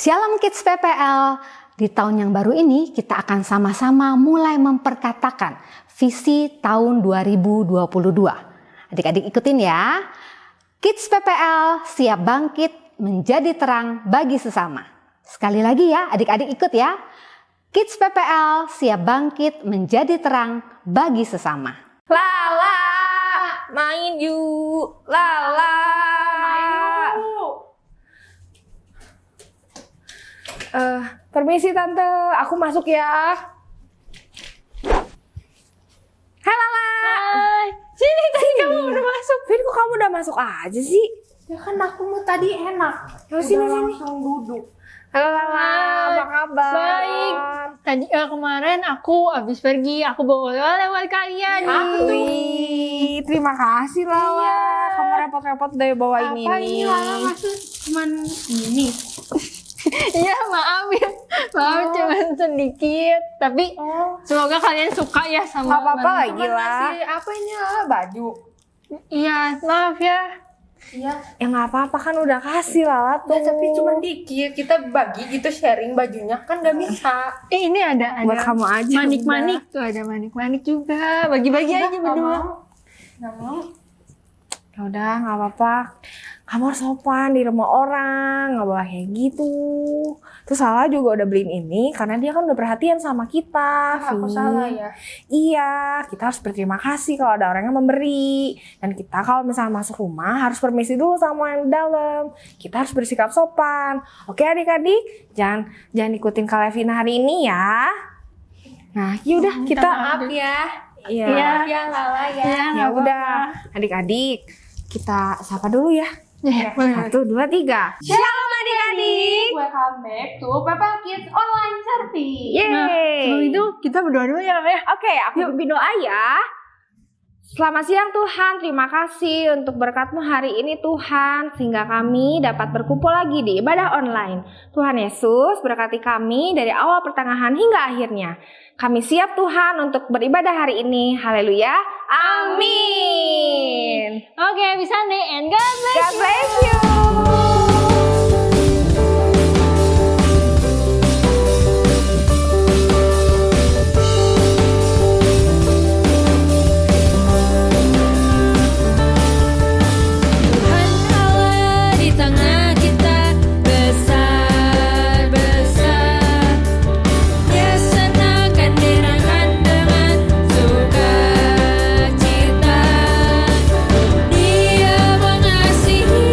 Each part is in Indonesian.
Shalom Kids PPL, di tahun yang baru ini kita akan sama-sama mulai memperkatakan visi tahun 2022. Adik-adik ikutin ya. Kids PPL siap bangkit menjadi terang bagi sesama. Sekali lagi ya, adik-adik ikut ya. Kids PPL siap bangkit menjadi terang bagi sesama. Lala, main yuk. Lala, main yuk. Permisi tante, aku masuk ya. Hai Lala. Hai. Sini tadi kamu udah masuk. Vin, kok kamu udah masuk aja sih? Ya kan aku mau tadi enak. Ya sini langsung duduk. Halo Lala, apa kabar? Baik. Tadi kemarin aku habis pergi, aku bawa oleh-oleh buat kalian. Wih, terima kasih Lala. Iya. Kamu repot-repot udah bawain Apa ini Lala maksud cuman ini? Iya maaf ya, maaf cuman sedikit. Tapi semoga kalian suka ya sama. Gak apa-apa lagi Cuman lah. masih apa ini Lala baju? Iya maaf ya. Iya, Ya nggak apa-apa kan udah kasih Lala tuh. ya, tapi cuma dikit. Kita bagi gitu sharing bajunya kan nggak bisa. Ini ada Buat kamu aja. manik-manik tuh, ada manik-manik juga. Bagi-bagi aja berdua. Nggak mau. Ya udah nggak apa-apa. Kamu harus sopan di rumah orang, nggak boleh kayak gitu. Terus Lala juga udah beliin ini karena dia kan udah perhatian sama kita. Aku Vin. salah ya. Iya, kita harus berterima kasih kalau ada orang yang memberi. Dan kita kalau misalnya masuk rumah harus permisi dulu sama yang di dalam. Kita harus bersikap sopan. Oke adik-adik, jangan ikutin Kak Levina hari ini ya. Nah, yaudah kita Maaf ya. Iya. Maaf ya Lala ya. Ya udah, adik-adik kita sapa dulu ya. Ya, boleh. 1, 2, 3. Shalom adik-adik. Welcome back to Peppa Kids Online Service. Nah, sebelum itu kita berdoa dulu ya, ya. Oke, aku pimpin doa ya. Selamat siang Tuhan, terima kasih untuk berkat-Mu hari ini Tuhan, sehingga kami dapat berkumpul lagi di ibadah online. Tuhan Yesus berkati kami dari awal pertengahan hingga akhirnya. Kami siap Tuhan untuk beribadah hari ini. Haleluya. Amin. Oke, bisa nih, and God bless God you. bless you. Tuhan Allah di tengah kita besar besar. Dia senangkan dirakan dengan sukacita. Dia mengasihi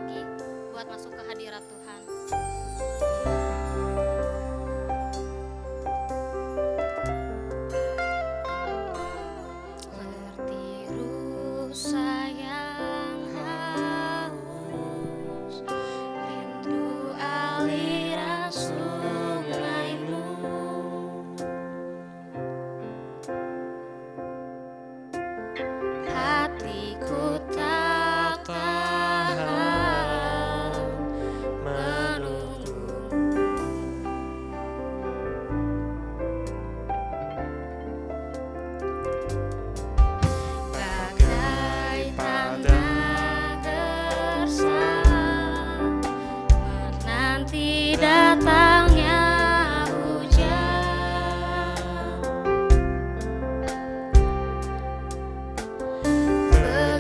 lagi buat masuk ke hadirat Tuhan. Seperti rusa yang haus, rindu aliran sungaimu. Hatiku tak tahan menunggu, bagai tanah gersang menanti datangnya hujan.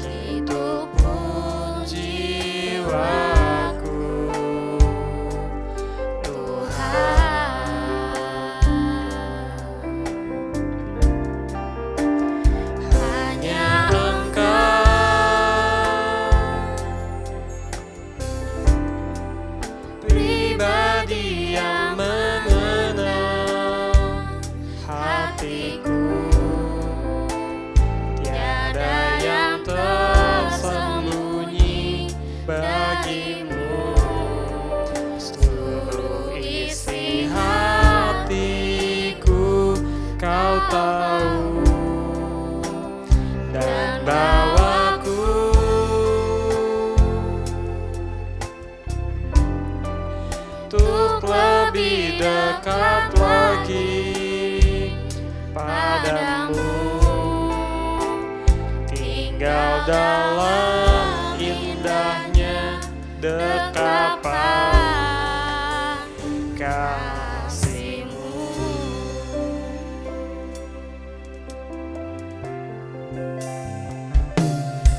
Begitupun jiwaku, Tuhan, hanya Engkau pribadi yang mengenal hatiku. Tiada yang tersembunyi bagimu, seluruh isi hatiku kau tahu, dan bawaku untuk lebih dekat lagi padamu, tinggal dalam indahnya dekapan kasih-Mu.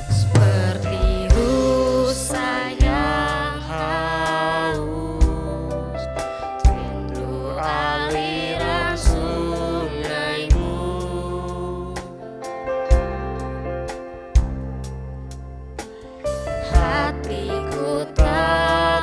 Seperti rusa yang haus, rindu aliran sungaimu. Hatiku tak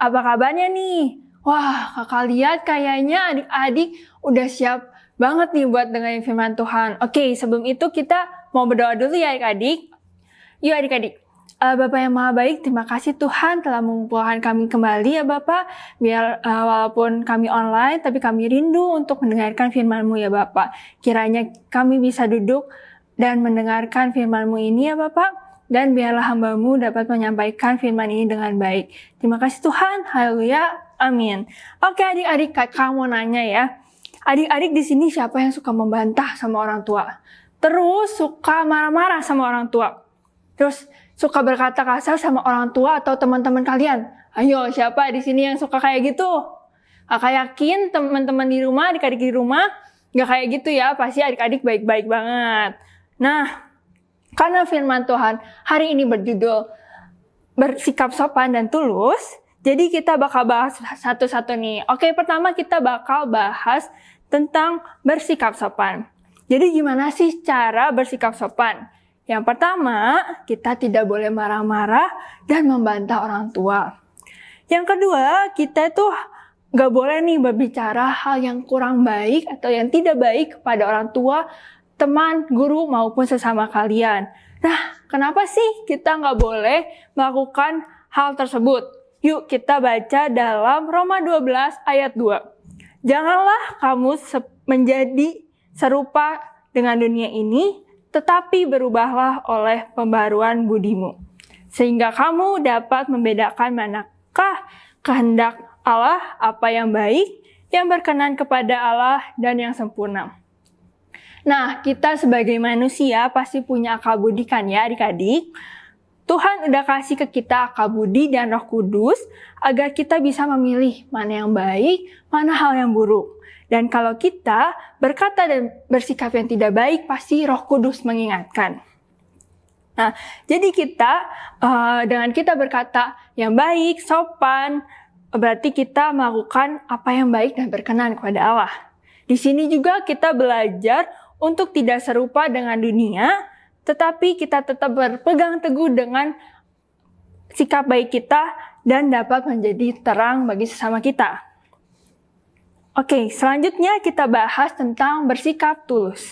apa kabarnya nih? Wah, kakak lihat kayaknya adik-adik udah siap banget nih buat dengerin firman Tuhan. Oke, sebelum itu kita mau berdoa dulu ya adik-adik. Yuk adik-adik. Bapak yang Maha Baik, terima kasih Tuhan telah mengumpulkan kami kembali ya Bapak. Biar walaupun kami online, tapi kami rindu untuk mendengarkan firman-Mu ya Bapak. Kiranya kami bisa duduk dan mendengarkan firman-Mu ini ya Bapak. Dan biarlah hamba-Mu dapat menyampaikan firman ini dengan baik. Terima kasih Tuhan, haleluya, amin. Oke adik-adik, kakak mau nanya ya. Adik-adik di sini siapa yang suka membantah sama orang tua? Terus suka marah-marah sama orang tua? Terus suka berkata kasar sama orang tua atau teman-teman kalian? Ayo, siapa di sini yang suka kayak gitu? Kakak yakin teman-teman di rumah, adik-adik di rumah, nggak kayak gitu ya. Pasti adik-adik baik-baik banget. Nah, karena firman Tuhan hari ini berjudul bersikap sopan dan tulus, jadi kita bakal bahas satu-satu nih. Oke, pertama kita bakal bahas tentang bersikap sopan. Jadi gimana sih cara bersikap sopan? Yang pertama, kita tidak boleh marah-marah dan membantah orang tua. Yang kedua, kita tuh gak boleh nih berbicara hal yang kurang baik atau yang tidak baik kepada orang tua, teman, guru, maupun sesama kalian. Nah, kenapa sih kita gak boleh melakukan hal tersebut? Yuk kita baca dalam Roma 12 ayat 2. Janganlah kamu menjadi serupa dengan dunia ini, tetapi berubahlah oleh pembaruan budimu, sehingga kamu dapat membedakan manakah kehendak Allah, apa yang baik, yang berkenan kepada Allah, dan yang sempurna. Nah, kita sebagai manusia pasti punya akal budi kan ya adik-adik? Tuhan udah kasih ke kita akal budi dan Roh Kudus agar kita bisa memilih mana yang baik, mana hal yang buruk. Dan kalau kita berkata dan bersikap yang tidak baik, pasti Roh Kudus mengingatkan. Nah, jadi kita dengan kita berkata yang baik, sopan, berarti kita melakukan apa yang baik dan berkenan kepada Allah. Di sini juga kita belajar untuk tidak serupa dengan dunia, tetapi kita tetap berpegang teguh dengan sikap baik kita dan dapat menjadi terang bagi sesama kita. Oke, selanjutnya kita bahas tentang bersikap tulus.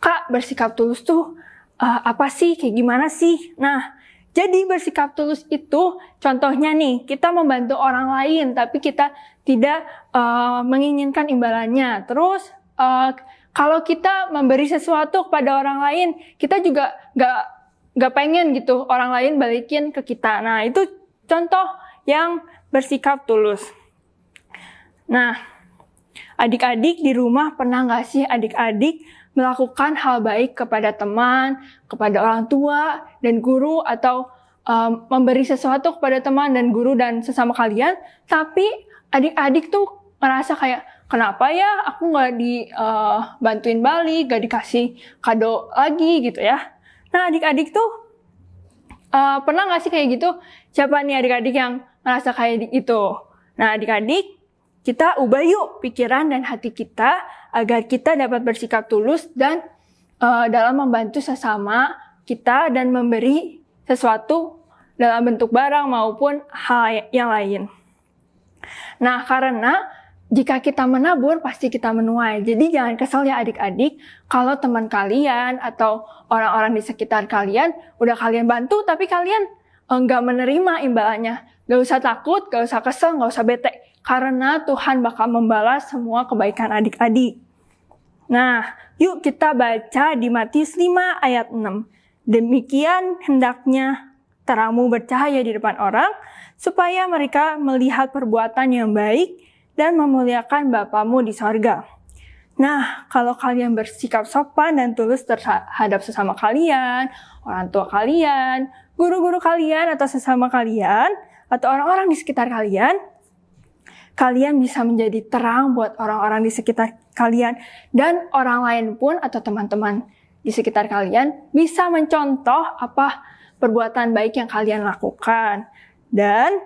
Kak, bersikap tulus tuh apa sih? Kayak gimana sih? Nah, jadi bersikap tulus itu contohnya nih, kita membantu orang lain tapi kita tidak menginginkan imbalannya. Terus kalau kita memberi sesuatu kepada orang lain, kita juga gak pengen gitu orang lain balikin ke kita. Nah, itu contoh yang bersikap tulus. Nah, adik-adik di rumah pernah gak sih adik-adik melakukan hal baik kepada teman, kepada orang tua, dan guru, atau memberi sesuatu kepada teman dan guru dan sesama kalian, tapi adik-adik tuh ngerasa kayak, kenapa ya aku gak dibantuin balik, gak dikasih kado lagi gitu ya. Nah adik-adik tuh pernah gak sih kayak gitu? Siapa nih adik-adik yang ngerasa kayak gitu? Nah adik-adik, kita ubah yuk pikiran dan hati kita agar kita dapat bersikap tulus dan dalam membantu sesama kita dan memberi sesuatu dalam bentuk barang maupun hal yang lain. Nah, karena jika kita menabur pasti kita menuai. Jadi jangan kesal ya adik-adik kalau teman kalian atau orang-orang di sekitar kalian udah kalian bantu tapi kalian nggak menerima imbalannya. Gak usah takut, gak usah kesel, gak usah bete. Karena Tuhan bakal membalas semua kebaikan adik-adik. Nah, yuk kita baca di Matius 5 ayat 6. Demikian hendaknya terangmu bercahaya di depan orang, supaya mereka melihat perbuatan yang baik dan memuliakan Bapamu di sorga. Nah, kalau kalian bersikap sopan dan tulus terhadap sesama kalian, orang tua kalian, guru-guru kalian atau sesama kalian, atau orang-orang di sekitar kalian, kalian bisa menjadi terang buat orang-orang di sekitar kalian. Dan orang lain pun atau teman-teman di sekitar kalian bisa mencontoh apa perbuatan baik yang kalian lakukan. Dan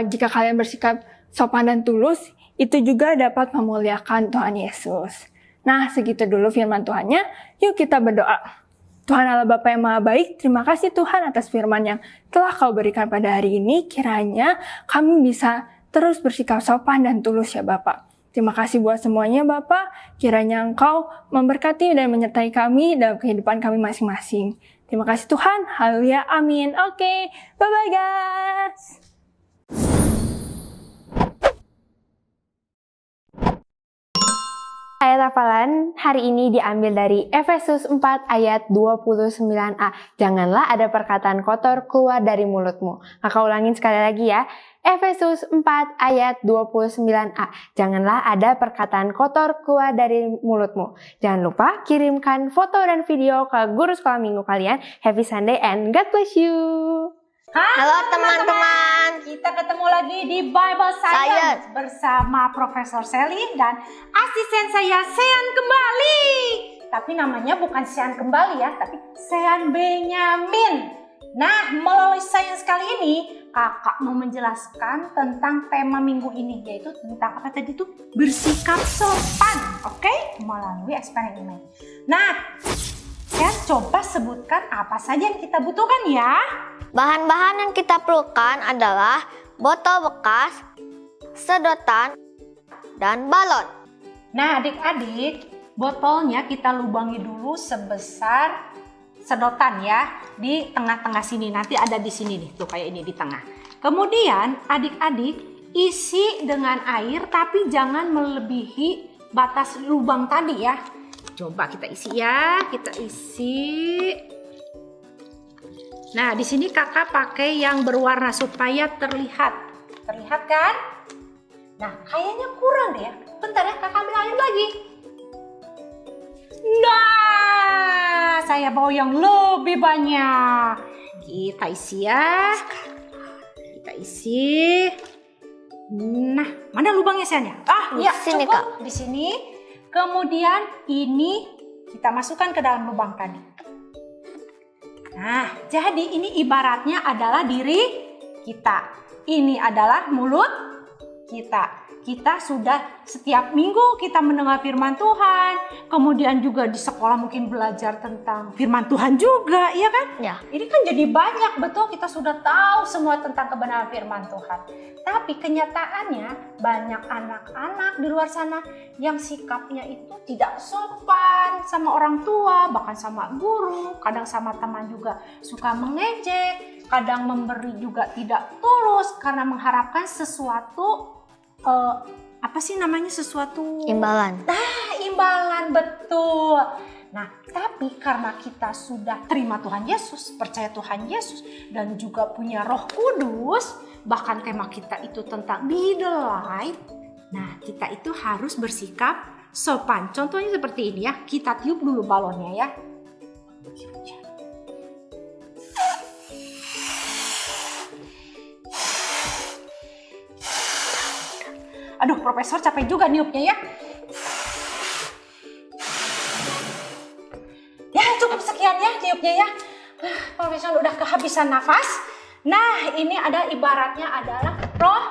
jika kalian bersikap sopan dan tulus, itu juga dapat memuliakan Tuhan Yesus. Nah, segitu dulu firman Tuhannya. Yuk kita berdoa. Tuhan Allah Bapa yang Maha Baik, terima kasih Tuhan atas firman yang telah Kau berikan pada hari ini. Kiranya kami bisa terus bersikap sopan dan tulus ya Bapak. Terima kasih buat semuanya Bapak. Kiranya Engkau memberkati dan menyertai kami dalam kehidupan kami masing-masing. Terima kasih Tuhan. Haleluya. Amin. Oke. Bye-bye guys. Ayat hafalan hari ini diambil dari Efesus 4 ayat 29a. Janganlah ada perkataan kotor keluar dari mulutmu. Kakak ulangin sekali lagi ya. Efesus 4 ayat 29a. Janganlah ada perkataan kotor keluar dari mulutmu. Jangan lupa kirimkan foto dan video ke guru sekolah minggu kalian. Happy Sunday and God bless you. Halo teman-teman, Kita ketemu lagi di Bible Science Science. bersama Profesor Selin dan asisten saya Sean kembali. Tapi namanya bukan Sean kembali ya, tapi Sean Benyamin. Nah, melalui Science kali ini, kakak mau menjelaskan tentang tema minggu ini, yaitu tentang apa tadi tuh? Bersikap sopan, oke? Melalui eksperimen. Nah, Sean coba sebutkan apa saja yang kita butuhkan ya. bahan-bahan yang kita perlukan adalah botol bekas, sedotan, dan balon. Nah adik-adik, botolnya kita lubangi dulu sebesar sedotan ya. Di tengah-tengah sini, nanti ada di sini nih, tuh kayak ini di tengah. Kemudian adik-adik isi dengan air tapi jangan melebihi batas lubang tadi ya. Coba kita isi ya, kita isi. Nah di sini kakak pakai yang berwarna supaya terlihat. Terlihat kan? Nah, kayaknya kurang deh ya. Bentar ya, kakak ambil air lagi. Nah, saya bawa yang lebih banyak. Kita isi ya. Kita isi. Nah, mana lubangnya Sen ya? Di ya sini, cukup. Kak. Di sini. Kemudian ini kita masukkan ke dalam lubang tadi. Nah, jadi ini ibaratnya adalah diri kita. Ini adalah mulut kita. Kita sudah setiap minggu kita mendengar firman Tuhan. Kemudian juga di sekolah mungkin belajar tentang firman Tuhan juga, ya kan? Ya. Ini kan jadi banyak, betul kita sudah tahu semua tentang kebenaran firman Tuhan. Tapi kenyataannya banyak anak-anak di luar sana yang sikapnya itu tidak sopan sama orang tua, bahkan sama guru, kadang sama teman juga suka mengejek, kadang memberi juga tidak tulus karena mengharapkan sesuatu apa sih namanya, sesuatu Imbalan. imbalan, betul. Nah, tapi karena kita sudah terima Tuhan Yesus, percaya Tuhan Yesus, dan juga punya Roh Kudus, bahkan tema kita itu tentang be the light. Nah, kita itu harus bersikap sopan. Contohnya seperti ini ya, kita tiup dulu balonnya ya. Aduh, Profesor capek juga niupnya ya. Ya, cukup sekian ya niupnya ya. Profesor udah kehabisan nafas. Nah, ini ada ibaratnya adalah Roh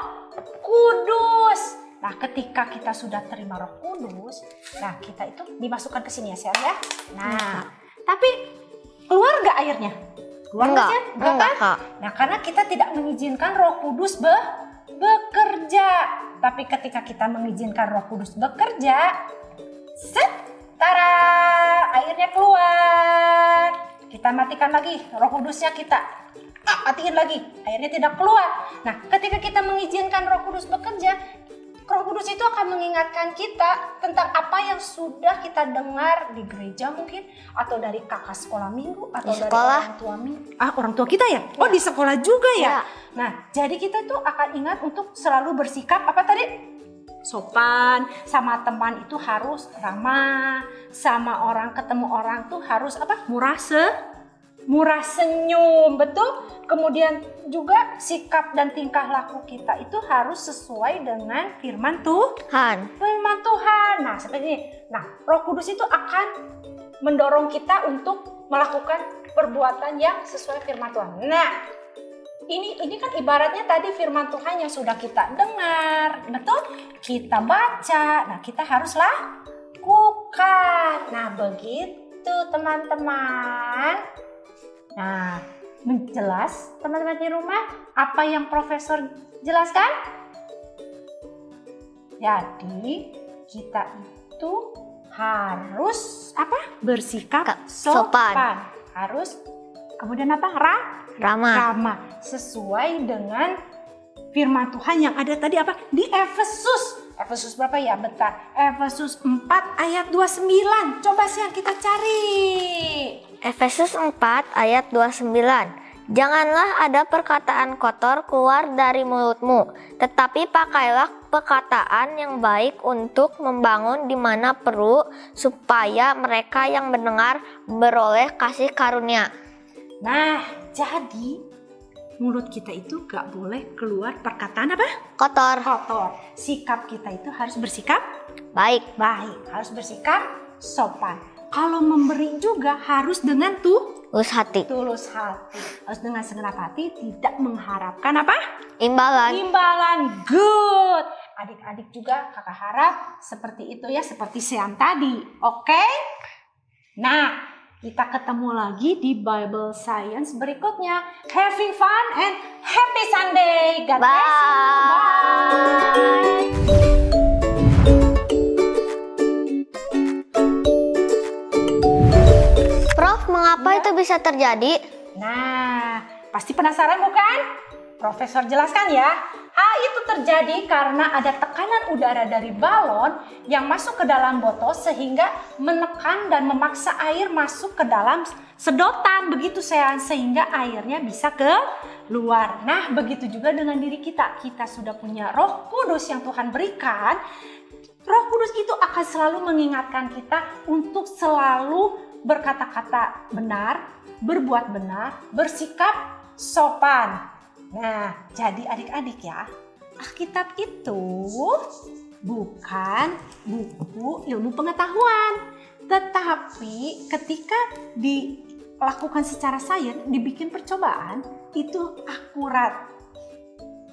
Kudus. Nah, ketika kita sudah terima Roh Kudus, nah kita itu dimasukkan ke sini ya, Sel ya. Nah, tapi keluar nggak airnya? Keluar nggak, Sel? Enggak, Kak. Nah, karena kita tidak mengizinkan Roh Kudus bekerja. Tapi ketika kita mengizinkan Roh Kudus bekerja, set, tara, airnya keluar. Kita matikan lagi Roh Kudusnya, kita matiin lagi, airnya tidak keluar. Nah, ketika kita mengizinkan Roh Kudus bekerja, Roh Kudus itu akan mengingatkan kita tentang apa yang sudah kita dengar di gereja mungkin, atau dari kakak sekolah minggu, atau Di dari sekolah. orang tua minggu. Orang tua kita ya? Oh, di sekolah juga ya? Ya. Nah, jadi kita tuh akan ingat untuk selalu bersikap apa tadi? Sopan, sama teman itu harus ramah, sama orang ketemu orang tuh harus apa? Murah senyum, betul? Kemudian juga sikap dan tingkah laku kita itu harus sesuai dengan firman Tuhan. Nah, seperti ini. Nah, Roh Kudus itu akan mendorong kita untuk melakukan perbuatan yang sesuai firman Tuhan. Nah, ini kan ibaratnya tadi firman Tuhan yang sudah kita dengar, betul? Kita baca, nah kita harus lakukan. Nah, begitu itu teman-teman? Nah, menjelas teman-teman di rumah apa yang profesor jelaskan? Jadi kita itu harus apa? Bersikap sopan. Harus kemudian apa? Ramah. Ramah. Sesuai dengan firman Tuhan yang ada tadi apa? Di Efesus. Efesus berapa ya? Bentar. Efesus 4 ayat 29. Coba siang kita cari. Efesus 4 ayat 29. Janganlah ada perkataan kotor keluar dari mulutmu, tetapi pakailah perkataan yang baik untuk membangun di mana perlu, supaya mereka yang mendengar beroleh kasih karunia. Nah, jadi mulut kita itu gak boleh keluar perkataan apa? Kotor. Kotor. Sikap kita itu harus bersikap Baik. baik, harus bersikap sopan. Kalau memberi juga harus dengan Tulus hati. tulus hati. Harus dengan segenap hati, tidak mengharapkan apa? Imbalan. Imbalan. Good. Adik-adik juga kakak harap seperti itu ya, seperti Sean tadi. Oke? Nah, kita ketemu lagi di Bible Science berikutnya. Having fun and happy Sunday. God bless you. Bye. Prof, mengapa itu bisa terjadi? Nah, pasti penasaran bukan? Profesor jelaskan ya. Hal itu terjadi karena ada tekanan udara dari balon yang masuk ke dalam botol sehingga menekan dan memaksa air masuk ke dalam sedotan. Begitu sehingga airnya bisa keluar. Nah, begitu juga dengan diri kita. Kita sudah punya Roh Kudus yang Tuhan berikan. Roh Kudus itu akan selalu mengingatkan kita untuk selalu berkata-kata benar, berbuat benar, bersikap sopan. Nah, jadi adik-adik ya, Alkitab itu bukan buku ilmu pengetahuan. Tetapi ketika dilakukan secara sains, dibikin percobaan, itu akurat.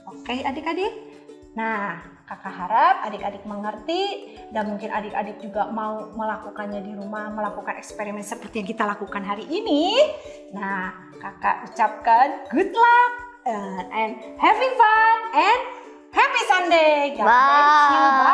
Oke adik-adik? Nah, kakak harap adik-adik mengerti dan mungkin adik-adik juga mau melakukannya di rumah, melakukan eksperimen seperti yang kita lakukan hari ini. Nah, kakak ucapkan good luck and having fun and happy Sunday. God bless you. Bye.